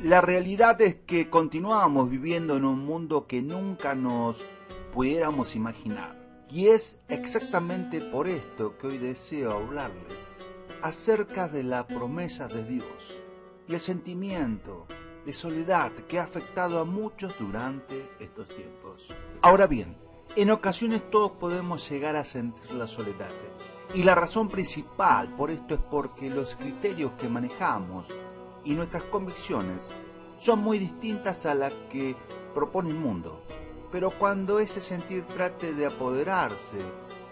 La realidad es que continuamos viviendo en un mundo que nunca nos pudiéramos imaginar. Y es exactamente por esto que hoy deseo hablarles acerca de la promesa de Dios y el sentimiento de soledad que ha afectado a muchos durante estos tiempos. Ahora bien, en ocasiones todos podemos llegar a sentir la soledad. Y la razón principal por esto es porque los criterios que manejamos y nuestras convicciones son muy distintas a las que propone el mundo. Pero cuando ese sentir trate de apoderarse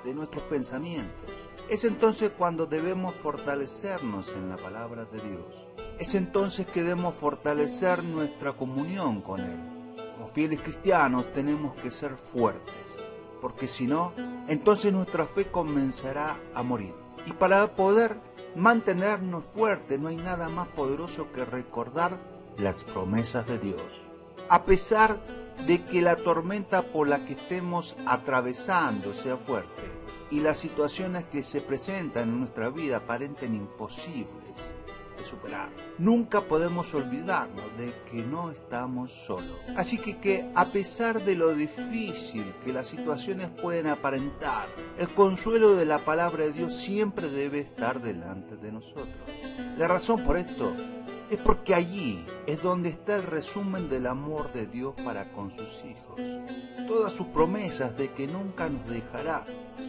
de nuestros pensamientos, es entonces cuando debemos fortalecernos en la palabra de Dios. Es entonces que debemos fortalecer nuestra comunión con Él. Como fieles cristianos tenemos que ser fuertes, porque si no, entonces nuestra fe comenzará a morir. Y para poder mantenernos fuertes no hay nada más poderoso que recordar las promesas de Dios. A pesar de que la tormenta por la que estemos atravesando sea fuerte y las situaciones que se presentan en nuestra vida aparenten imposibles de superar, nunca podemos olvidarnos de que no estamos solos. Así que a pesar de lo difícil que las situaciones pueden aparentar, el consuelo de la palabra de Dios siempre debe estar delante de nosotros. La razón por esto es porque allí es donde está el resumen del amor de Dios para con sus hijos. Todas sus promesas de que nunca nos dejará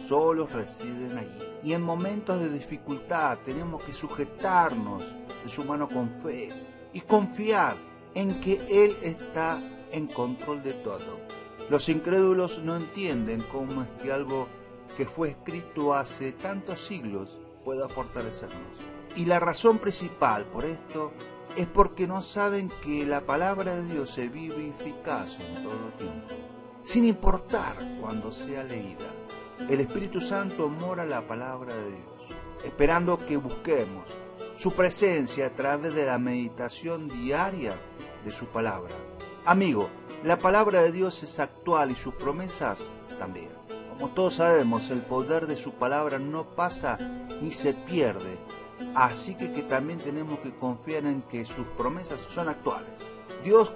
solos residen allí. Y en momentos de dificultad tenemos que sujetarnos de su mano con fe y confiar en que Él está en control de todo. Los incrédulos no entienden cómo es que algo que fue escrito hace tantos siglos pueda fortalecernos. Y la razón principal por esto es porque no saben que la palabra de Dios es viva y eficaz en todo tiempo, sin importar cuándo sea leída. El Espíritu Santo mora la palabra de Dios, esperando que busquemos su presencia a través de la meditación diaria de su palabra. Amigo, la palabra de Dios es actual y sus promesas también. Como todos sabemos, el poder de su palabra no pasa ni se pierde. Así que también tenemos que confiar en que sus promesas son actuales. Dios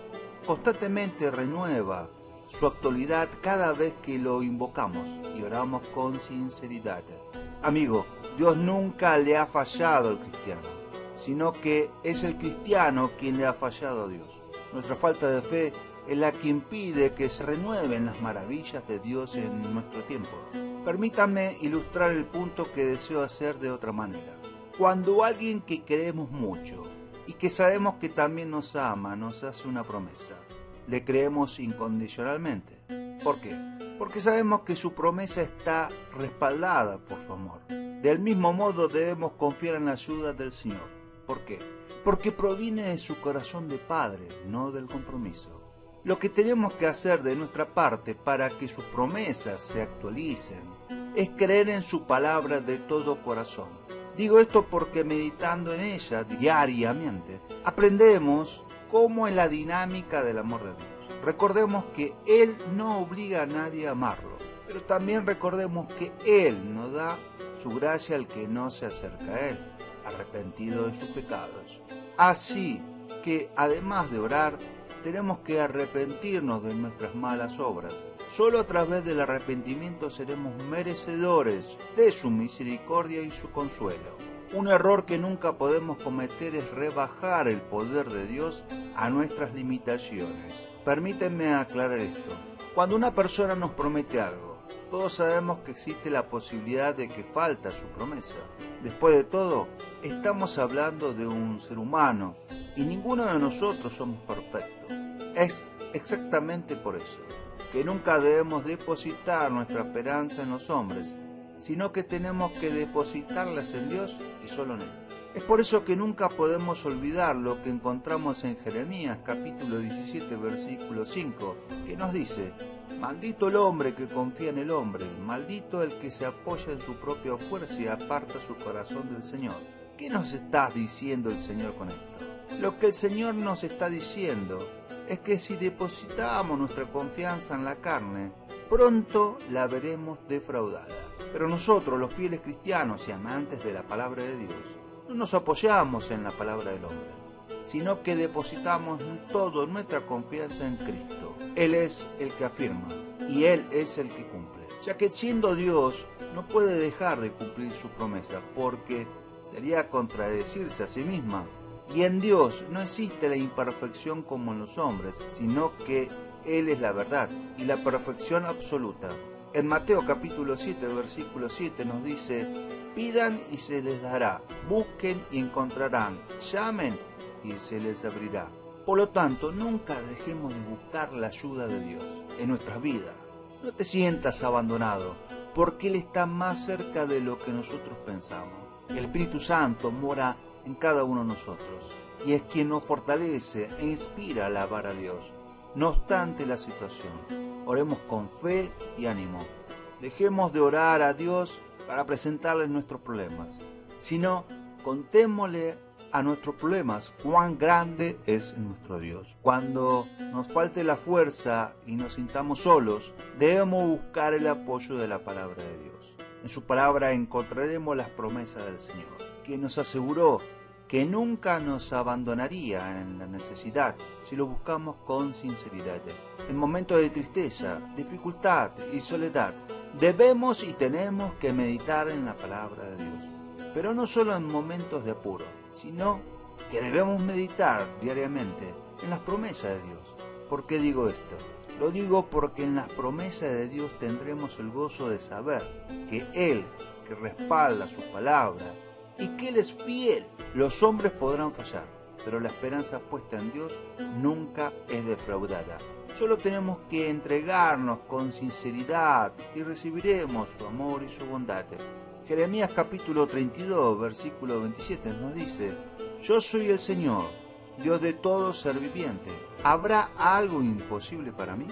constantemente renueva su actualidad cada vez que lo invocamos y oramos con sinceridad. Amigo, Dios nunca le ha fallado al cristiano, sino que es el cristiano quien le ha fallado a Dios. Nuestra falta de fe es la que impide que se renueven las maravillas de Dios en nuestro tiempo. Permítanme ilustrar el punto que deseo hacer de otra manera. Cuando alguien que queremos mucho y que sabemos que también nos ama nos hace una promesa, le creemos incondicionalmente. ¿Por qué? Porque sabemos que su promesa está respaldada por su amor. Del mismo modo debemos confiar en la ayuda del Señor. ¿Por qué? Porque proviene de su corazón de Padre, no del compromiso. Lo que tenemos que hacer de nuestra parte para que sus promesas se actualicen es creer en su palabra de todo corazón. Digo esto porque meditando en ella diariamente, aprendemos cómo es la dinámica del amor de Dios. Recordemos que Él no obliga a nadie a amarlo, pero también recordemos que Él no da su gracia al que no se acerca a Él, arrepentido de sus pecados. Así que, además de orar, tenemos que arrepentirnos de nuestras malas obras. Solo a través del arrepentimiento seremos merecedores de su misericordia y su consuelo. Un error que nunca podemos cometer es rebajar el poder de Dios a nuestras limitaciones. Permítanme aclarar esto. Cuando una persona nos promete algo, todos sabemos que existe la posibilidad de que falta su promesa. Después de todo, estamos hablando de un ser humano y ninguno de nosotros somos perfectos. Es exactamente por eso que nunca debemos depositar nuestra esperanza en los hombres, sino que tenemos que depositarlas en Dios y solo en Él. Es por eso que nunca podemos olvidar lo que encontramos en Jeremías capítulo 17 versículo 5, que nos dice: maldito el hombre que confía en el hombre, maldito el que se apoya en su propia fuerza y aparta su corazón del Señor. ¿Qué nos está diciendo el Señor con esto? Lo que el Señor nos está diciendo es que si depositamos nuestra confianza en la carne, pronto la veremos defraudada. Pero nosotros, los fieles cristianos y amantes de la palabra de Dios, no nos apoyamos en la palabra del hombre, sino que depositamos toda nuestra confianza en Cristo. Él es el que afirma y Él es el que cumple, ya que siendo Dios no puede dejar de cumplir su promesa, porque sería contradecirse a sí misma. Y en Dios no existe la imperfección como en los hombres, sino que Él es la verdad y la perfección absoluta. En Mateo capítulo 7, versículo 7 nos dice: pidan y se les dará, busquen y encontrarán, llamen y se les abrirá. Por lo tanto, nunca dejemos de buscar la ayuda de Dios en nuestras vidas. No te sientas abandonado, porque Él está más cerca de lo que nosotros pensamos. El Espíritu Santo mora en cada uno de nosotros y es quien nos fortalece e inspira a alabar a Dios, no obstante la situación. Oremos con fe y ánimo. Dejemos de orar a Dios para presentarle nuestros problemas, sino contémosle a nuestros problemas cuán grande es nuestro Dios. Cuando nos falte la fuerza y nos sintamos solos, debemos buscar el apoyo de la palabra de Dios. En su palabra encontraremos las promesas del Señor, que nos aseguró que nunca nos abandonaría en la necesidad si lo buscamos con sinceridad. En momentos de tristeza, dificultad y soledad, debemos y tenemos que meditar en la palabra de Dios. Pero no solo en momentos de apuro, sino que debemos meditar diariamente en las promesas de Dios. ¿Por qué digo esto? Lo digo porque en las promesas de Dios tendremos el gozo de saber que Él, que respalda su palabra, y que Él es fiel. Los hombres podrán fallar, pero la esperanza puesta en Dios nunca es defraudada. Solo tenemos que entregarnos con sinceridad y recibiremos su amor y su bondad. Jeremías capítulo 32, versículo 27 nos dice: yo soy el Señor, Dios de todo ser viviente. ¿Habrá algo imposible para mí?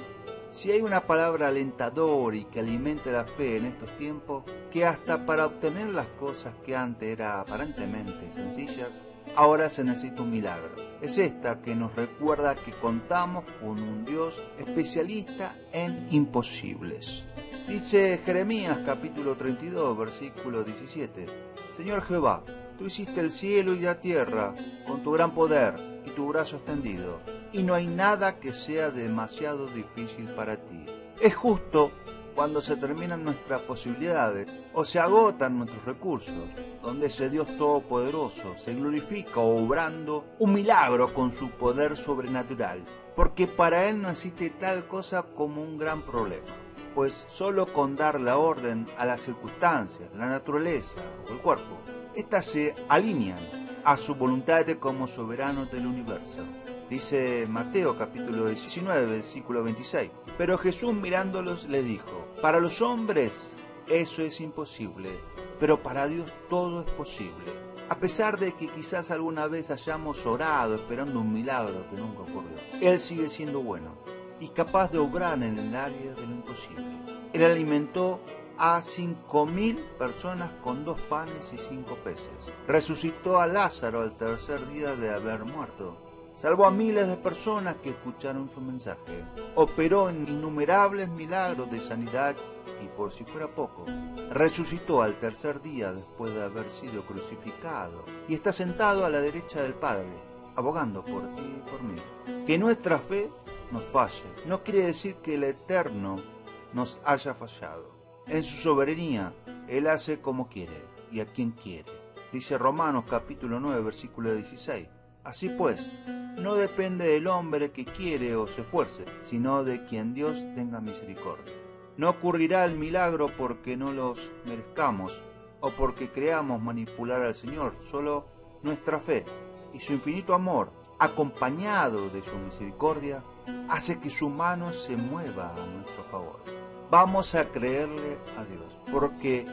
Si hay una palabra alentadora y que alimente la fe en estos tiempos, que hasta para obtener las cosas que antes eran aparentemente sencillas, ahora se necesita un milagro. Es esta que nos recuerda que contamos con un Dios especialista en imposibles. Dice Jeremías capítulo 32, versículo 17: Señor Jehová, tú hiciste el cielo y la tierra con tu gran poder y tu brazo extendido, y no hay nada que sea demasiado difícil para ti. Es justo cuando se terminan nuestras posibilidades o se agotan nuestros recursos, donde ese Dios todopoderoso se glorifica obrando un milagro con su poder sobrenatural, porque para Él no existe tal cosa como un gran problema, pues solo con dar la orden a las circunstancias, la naturaleza o el cuerpo, éstas se alinean a su voluntad como soberano del universo. Dice Mateo capítulo 19, versículo 26. Pero Jesús mirándolos les dijo: para los hombres eso es imposible, pero para Dios todo es posible. A pesar de que quizás alguna vez hayamos orado esperando un milagro que nunca ocurrió, Él sigue siendo bueno y capaz de obrar en el área de lo imposible. Él alimentó a 5.000 personas con 2 panes y 5 peces. Resucitó a Lázaro al tercer día de haber muerto. Salvó a miles de personas que escucharon su mensaje. Operó en innumerables milagros de sanidad y, por si fuera poco, resucitó al tercer día después de haber sido crucificado y está sentado a la derecha del Padre, abogando por ti y por mí. Que nuestra fe nos falle no quiere decir que el Eterno nos haya fallado. En su soberanía, Él hace como quiere y a quien quiere. Dice Romanos capítulo 9, versículo 16. Así pues, no depende del hombre que quiere o se esfuerce, sino de quien Dios tenga misericordia. No ocurrirá el milagro porque no los merezcamos o porque creamos manipular al Señor. Solo nuestra fe y su infinito amor, acompañado de su misericordia, hace que su mano se mueva a nuestro favor. Vamos a creerle a Dios, porque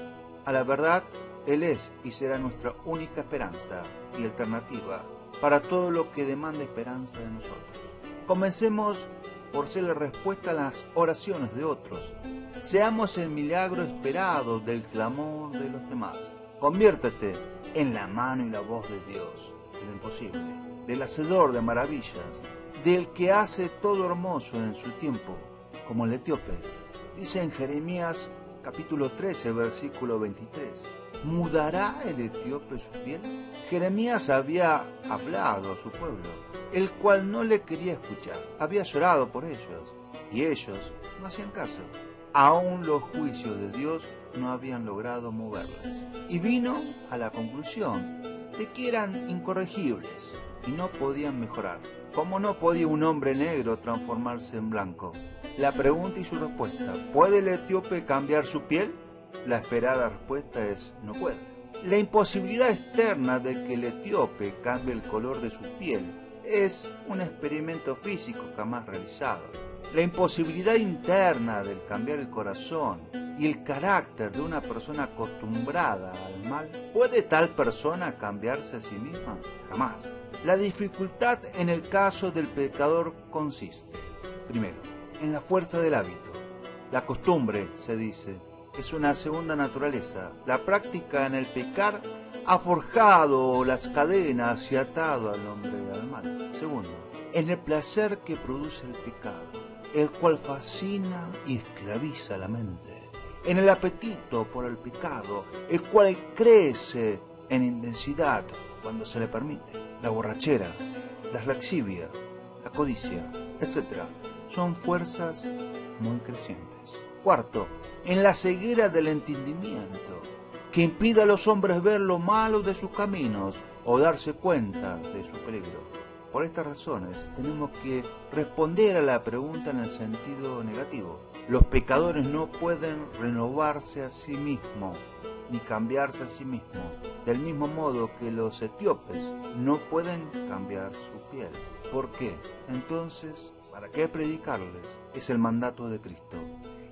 a la verdad Él es y será nuestra única esperanza y alternativa para todo lo que demanda esperanza de nosotros. Comencemos por ser la respuesta a las oraciones de otros. Seamos el milagro esperado del clamor de los demás. Conviértete en la mano y la voz de Dios, de lo imposible, del hacedor de maravillas, del que hace todo hermoso en su tiempo, como el etíope. Dice en Jeremías capítulo 13, versículo 23: ¿Mudará el etíope su piel? Jeremías había hablado a su pueblo, el cual no le quería escuchar. Había llorado por ellos, y ellos no hacían caso. Aún los juicios de Dios no habían logrado moverles. Y vino a la conclusión de que eran incorregibles y no podían mejorar. ¿Cómo no podía un hombre negro transformarse en blanco? La pregunta y su respuesta: ¿puede el etíope cambiar su piel? La esperada respuesta es: no puede. La imposibilidad externa de que el etíope cambie el color de su piel es un experimento físico jamás realizado. La imposibilidad interna del cambiar el corazón y el carácter de una persona acostumbrada al mal, ¿puede tal persona cambiarse a sí misma? Jamás. La dificultad en el caso del pecador consiste, primero, en la fuerza del hábito. La costumbre, se dice, es una segunda naturaleza. La práctica en el pecar ha forjado las cadenas y atado al hombre al mal. Segundo, en el placer que produce el pecado, el cual fascina y esclaviza la mente. En el apetito por el pecado, el cual crece en intensidad cuando se le permite. La borrachera, la laxivia, la codicia, etc. son fuerzas muy crecientes. Cuarto, en la ceguera del entendimiento, que impide a los hombres ver lo malo de sus caminos o darse cuenta de su peligro. Por estas razones tenemos que responder a la pregunta en el sentido negativo. Los pecadores no pueden renovarse a sí mismos, ni cambiarse a sí mismos, del mismo modo que los etíopes no pueden cambiar su piel. ¿Por qué? Entonces, ¿para qué predicarles? Es el mandato de Cristo,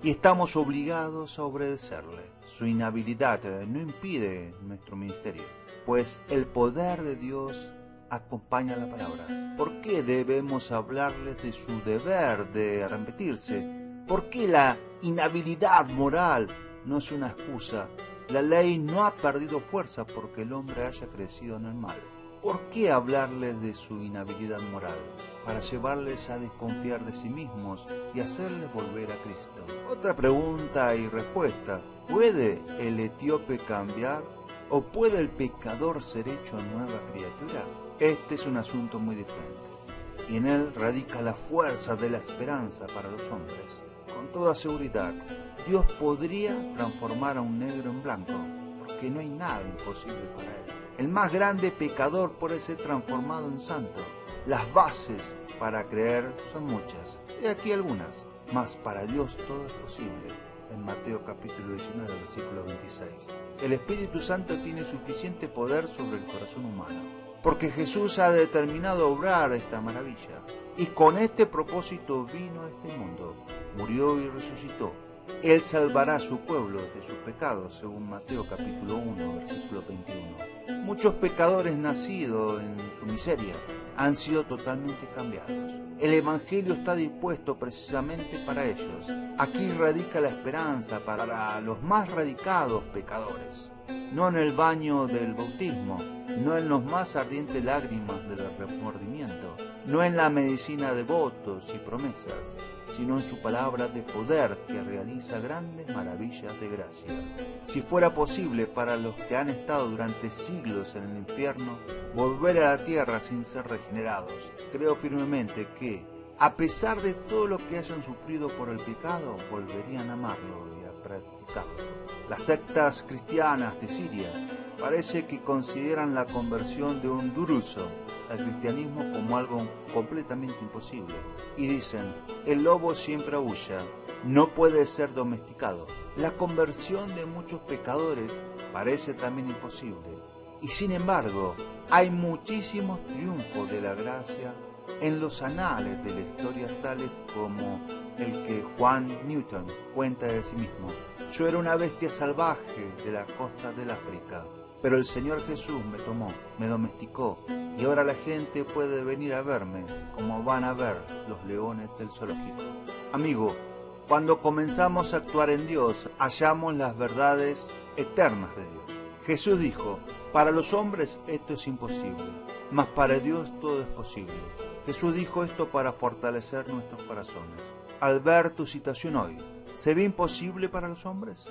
y estamos obligados a obedecerle. Su inhabilidad no impide nuestro ministerio, pues el poder de Dios acompaña la palabra. ¿Por qué debemos hablarles de su deber de arrepentirse? ¿Por qué la inhabilidad moral no es una excusa? La ley no ha perdido fuerza porque el hombre haya crecido en el mal. ¿Por qué hablarles de su inhabilidad moral? Para llevarles a desconfiar de sí mismos y hacerles volver a Cristo. Otra pregunta y respuesta: ¿puede el etíope cambiar o puede el pecador ser hecho nueva criatura? Este es un asunto muy diferente, y en él radica la fuerza de la esperanza para los hombres. Con toda seguridad, Dios podría transformar a un negro en blanco, porque no hay nada imposible para él. El más grande pecador puede ser transformado en santo. Las bases para creer son muchas, y aquí algunas, mas para Dios todo es posible. En Mateo capítulo 19, versículo 26. El Espíritu Santo tiene suficiente poder sobre el corazón humano, porque Jesús ha determinado obrar esta maravilla, y con este propósito vino a este mundo, murió y resucitó. Él salvará a su pueblo de sus pecados, según Mateo capítulo 1, versículo 21. Muchos pecadores nacidos en su miseria han sido totalmente cambiados. El Evangelio está dispuesto precisamente para ellos. Aquí radica la esperanza para los más radicados pecadores. No en el baño del bautismo, no en las más ardientes lágrimas del remordimiento, no en la medicina de votos y promesas, sino en su palabra de poder que realiza grandes maravillas de gracia. Si fuera posible para los que han estado durante siglos en el infierno volver a la tierra sin ser regenerados, creo firmemente que, a pesar de todo lo que hayan sufrido por el pecado, volverían a amarlo y a practicarlo. Las sectas cristianas de Siria parece que consideran la conversión de un druso al cristianismo como algo completamente imposible, y dicen: el lobo siempre aúlla, no puede ser domesticado. La conversión de muchos pecadores parece también imposible, y sin embargo hay muchísimos triunfos de la gracia en los anales de la historia, tales como el que Juan Newton cuenta de sí mismo: yo era una bestia salvaje de la costa del África, pero el Señor Jesús me tomó, me domesticó, y ahora la gente puede venir a verme como van a ver los leones del zoológico. Amigo, cuando comenzamos a actuar en Dios, hallamos las verdades eternas de Dios. Jesús dijo: para los hombres esto es imposible, mas para Dios todo es posible. Jesús dijo esto para fortalecer nuestros corazones. Al ver tu situación hoy, ¿se ve imposible para los hombres?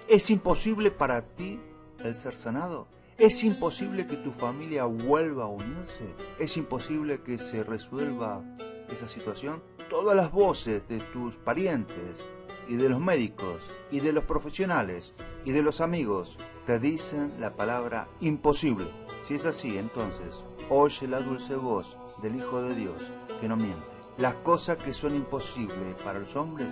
¿Es imposible para ti el ser sanado? ¿Es imposible que tu familia vuelva a unirse? ¿Es imposible que se resuelva esa situación? Todas las voces de tus parientes y de los médicos y de los profesionales y de los amigos te dicen la palabra imposible. Si es así, entonces oye la dulce voz del Hijo de Dios que no miente. Las cosas que son imposibles para los hombres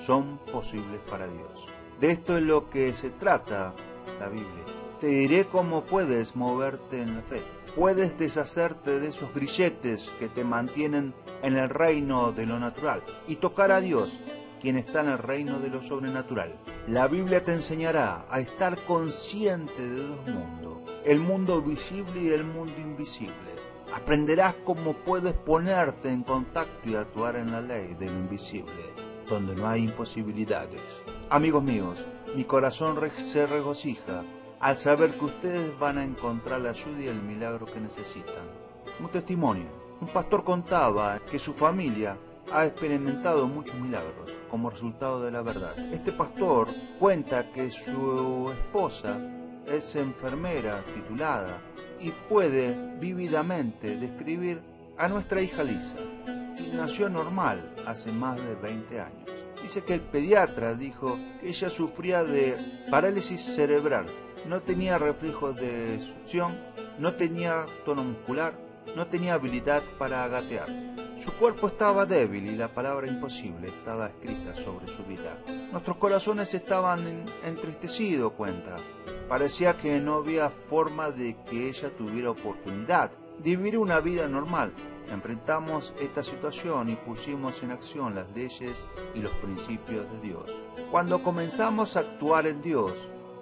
son posibles para Dios. De esto es lo que se trata la Biblia. Te diré cómo puedes moverte en la fe. Puedes deshacerte de esos grilletes que te mantienen en el reino de lo natural y tocar a Dios, quien está en el reino de lo sobrenatural. La Biblia te enseñará a estar consciente de dos mundos, el mundo visible y el mundo invisible. Aprenderás cómo puedes ponerte en contacto y actuar en la ley de lo invisible, donde no hay imposibilidades. Amigos míos, mi corazón se regocija al saber que ustedes van a encontrar la ayuda y el milagro que necesitan. Un testimonio. Un pastor contaba que su familia ha experimentado muchos milagros como resultado de la verdad. Este pastor cuenta que su esposa es enfermera titulada y puede vívidamente describir a nuestra hija Lisa. Y nació normal hace más de 20 años. Dice que el pediatra dijo que ella sufría de parálisis cerebral. No tenía reflejos de succión, no tenía tono muscular, no tenía habilidad para gatear. Su cuerpo estaba débil y la palabra imposible estaba escrita sobre su vida. Nuestros corazones estaban entristecidos, cuenta. Parecía que no había forma de que ella tuviera oportunidad de vivir una vida normal. Enfrentamos esta situación y pusimos en acción las leyes y los principios de Dios. Cuando comenzamos a actuar en Dios,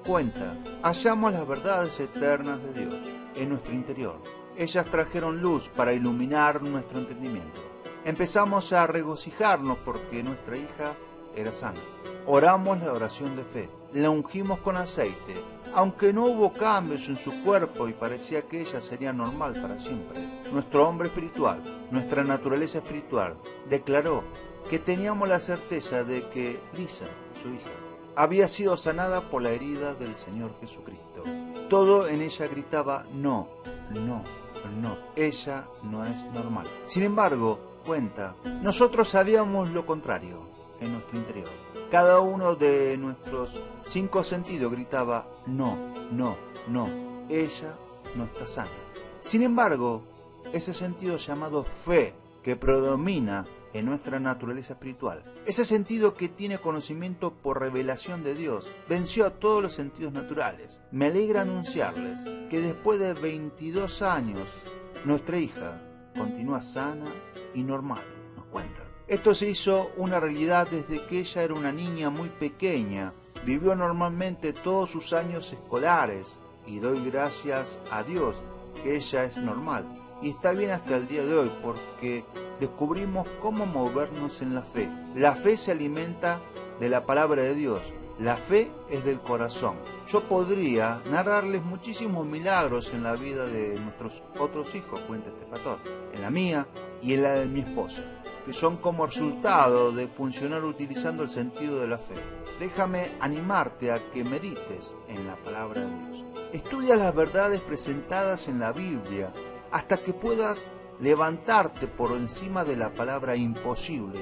cuenta, hallamos las verdades eternas de Dios en nuestro interior. Ellas trajeron luz para iluminar nuestro entendimiento. Empezamos a regocijarnos porque nuestra hija era sana. Oramos la oración de fe, la ungimos con aceite, aunque no hubo cambios en su cuerpo y parecía que ella sería normal para siempre. Nuestro hombre espiritual, nuestra naturaleza espiritual, declaró que teníamos la certeza de que Lisa, su hija, había sido sanada por la herida del Señor Jesucristo. Todo en ella gritaba, no, no, no, ella no es normal. Sin embargo, cuenta, nosotros sabíamos lo contrario en nuestro interior. Cada uno de nuestros 5 sentidos gritaba, no, no, no, ella no está sana. Sin embargo, ese sentido llamado fe que predomina en nuestra naturaleza espiritual, ese sentido que tiene conocimiento por revelación de Dios, venció a todos los sentidos naturales. Me alegra anunciarles que después de 22 años, nuestra hija continúa sana y normal, nos cuenta. Esto se hizo una realidad desde que ella era una niña muy pequeña, vivió normalmente todos sus años escolares y doy gracias a Dios que ella es normal y está bien hasta el día de hoy porque descubrimos cómo movernos en la fe. La fe se alimenta de la palabra de Dios. La fe es del corazón. Yo podría narrarles muchísimos milagros en la vida de nuestros otros hijos, cuenta este pastor, en la mía y en la de mi esposa, que son como resultado de funcionar utilizando el sentido de la fe. Déjame animarte a que medites en la palabra de Dios. Estudia las verdades presentadas en la Biblia hasta que puedas levantarte por encima de la palabra imposible.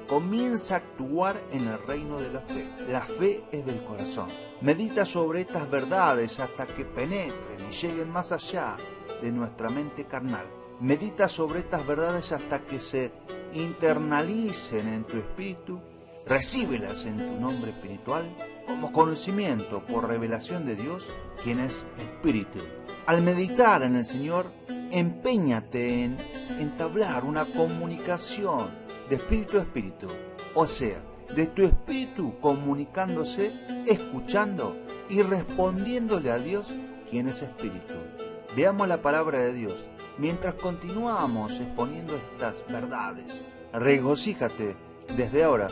Comienza a actuar en el reino de la fe. La fe es del corazón. Medita sobre estas verdades hasta que penetren y lleguen más allá de nuestra mente carnal. Medita sobre estas verdades hasta que se internalicen en tu espíritu. Recíbelas en tu nombre espiritual como conocimiento por revelación de Dios, quien es espíritu. Al meditar en el Señor, empeñate en entablar una comunicación de espíritu a espíritu, o sea, de tu espíritu comunicándose, escuchando y respondiéndole a Dios, quien es espíritu. Veamos la palabra de Dios mientras continuamos exponiendo estas verdades. Regocíjate desde ahora,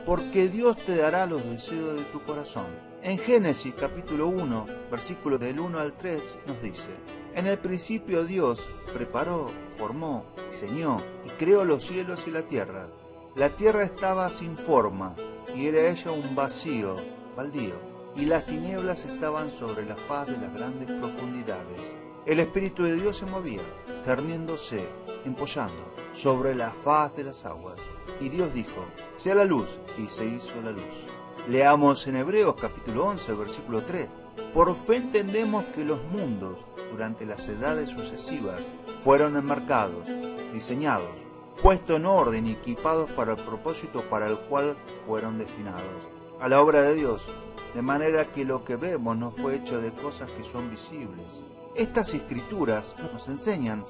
porque Dios te dará los deseos de tu corazón. En Génesis capítulo 1, versículos del 1 al 3 nos dice: en el principio Dios preparó, formó, diseñó y creó los cielos y la tierra. La tierra estaba sin forma y era ella un vacío, baldío. y las tinieblas estaban sobre la faz de las grandes profundidades. El Espíritu de Dios se movía, cerniéndose, empollando, sobre la faz de las aguas. Y Dios dijo, sea la luz, y se hizo la luz. Leamos en Hebreos capítulo 11, versículo 3. Por fe entendemos que los mundos, durante las edades sucesivas, fueron enmarcados, diseñados, puestos en orden y equipados para el propósito para el cual fueron destinados, a la obra de Dios, de manera que lo que vemos no fue hecho de cosas que son visibles. Estas escrituras nos enseñan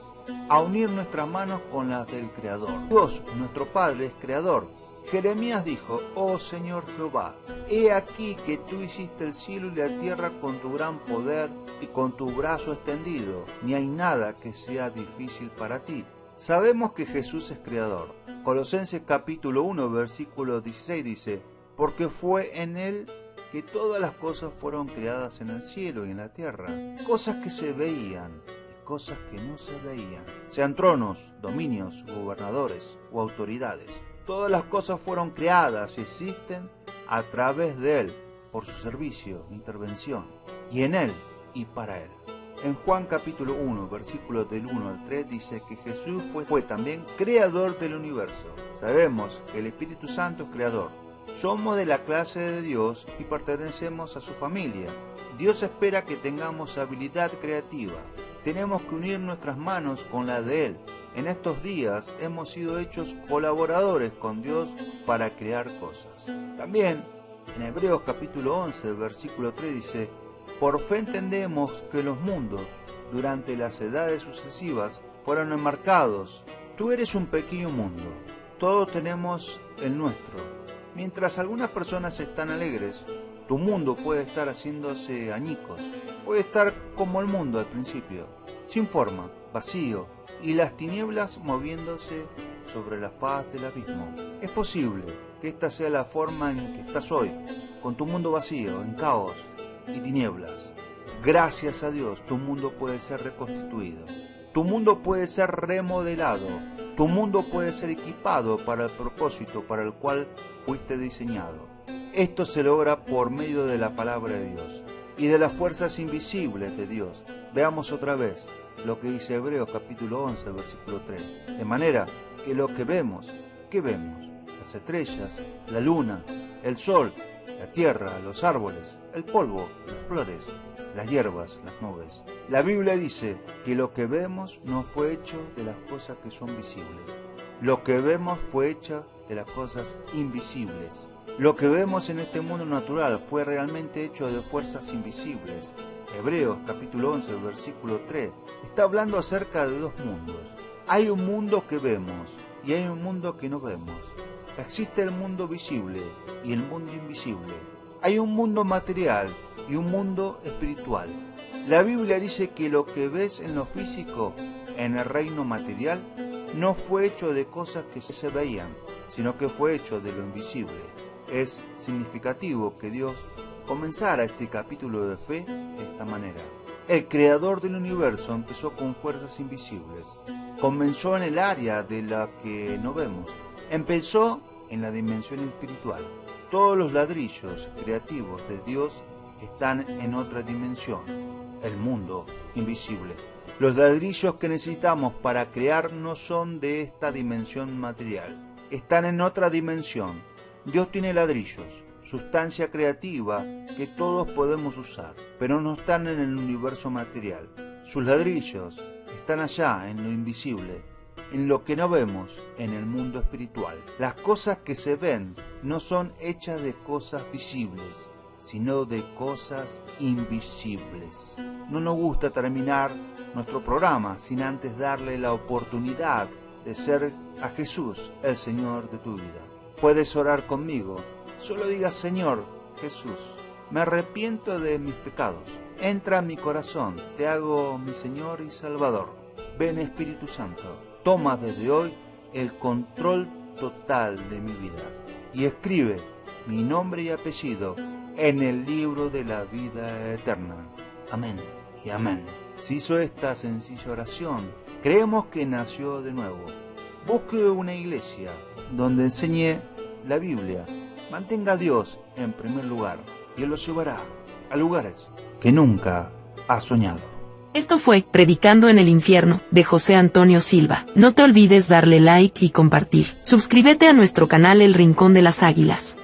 a unir nuestras manos con las del Creador. Dios, nuestro Padre, es Creador. Jeremías dijo, oh Señor Jehová, he aquí que tú hiciste el cielo y la tierra con tu gran poder y con tu brazo extendido, ni hay nada que sea difícil para ti. Sabemos que Jesús es Creador. Colosenses capítulo 1, versículo 16 dice, porque fue en Él que todas las cosas fueron creadas en el cielo y en la tierra, cosas que se veían y cosas que no se veían, sean tronos, dominios, gobernadores o autoridades. Todas las cosas fueron creadas y existen a través de Él, por su servicio, intervención, y en Él y para Él. En Juan capítulo 1, versículos del 1 al 3 dice que Jesús fue también creador del universo. Sabemos que el Espíritu Santo es creador. Somos de la clase de Dios y pertenecemos a su familia. Dios espera que tengamos habilidad creativa. Tenemos que unir nuestras manos con la de Él. En estos días hemos sido hechos colaboradores con Dios para crear cosas. También en Hebreos capítulo 11, versículo 3 dice, por fe entendemos que los mundos, durante las edades sucesivas, fueron enmarcados. Tú eres un pequeño mundo. Todos tenemos el nuestro. Mientras algunas personas están alegres, tu mundo puede estar haciéndose añicos. Puede estar como el mundo al principio, sin forma, vacío, y las tinieblas moviéndose sobre la faz del abismo. Es posible que esta sea la forma en que estás hoy, con tu mundo vacío, en caos y tinieblas. Gracias a Dios, tu mundo puede ser reconstituido. Tu mundo puede ser remodelado. Tu mundo puede ser equipado para el propósito para el cual fuiste diseñado. Esto se logra por medio de la palabra de Dios y de las fuerzas invisibles de Dios. Veamos otra vez lo que dice Hebreos capítulo 11, versículo 3. De manera que lo que vemos, ¿qué vemos? Las estrellas, la luna, el sol, la tierra, los árboles, el polvo, las flores, las hierbas, las nubes. La Biblia dice que lo que vemos no fue hecho de las cosas que son visibles. Lo que vemos fue hecho de las cosas invisibles. Lo que vemos en este mundo natural fue realmente hecho de fuerzas invisibles. Hebreos capítulo 11, versículo 3, está hablando acerca de dos mundos. Hay un mundo que vemos y hay un mundo que no vemos. Existe el mundo visible y el mundo invisible. Hay un mundo material y un mundo espiritual. La Biblia dice que lo que ves en lo físico, en el reino material, no fue hecho de cosas que se veían, sino que fue hecho de lo invisible. Es significativo que Dios comenzara este capítulo de fe de esta manera. El creador del universo empezó con fuerzas invisibles. Comenzó en el área de la que no vemos. Empezó en la dimensión espiritual. Todos los ladrillos creativos de Dios están en otra dimensión, el mundo invisible. Los ladrillos que necesitamos para crear no son de esta dimensión material, están en otra dimensión. Dios tiene ladrillos, sustancia creativa que todos podemos usar, pero no están en el universo material. Sus ladrillos están allá, en lo invisible, en lo que no vemos, en el mundo espiritual. Las cosas que se ven no son hechas de cosas visibles, sino de cosas invisibles. No nos gusta terminar nuestro programa sin antes darle la oportunidad de ser a Jesús el Señor de tu vida. Puedes orar conmigo. Solo diga: Señor Jesús, me arrepiento de mis pecados. Entra en mi corazón, te hago mi Señor y Salvador. Ven, Espíritu Santo, toma desde hoy el control total de mi vida y escribe mi nombre y apellido en el libro de la vida eterna. Amén y amén. Si hizo esta sencilla oración, creemos que nació de nuevo. Busque una iglesia donde enseñe la Biblia. Mantenga a Dios en primer lugar. y Él los llevará a lugares que nunca has soñado. Esto fue Predicando en el Infierno, de José Antonio Silva. No te olvides darle like y compartir. Suscríbete a nuestro canal El Rincón de las Águilas.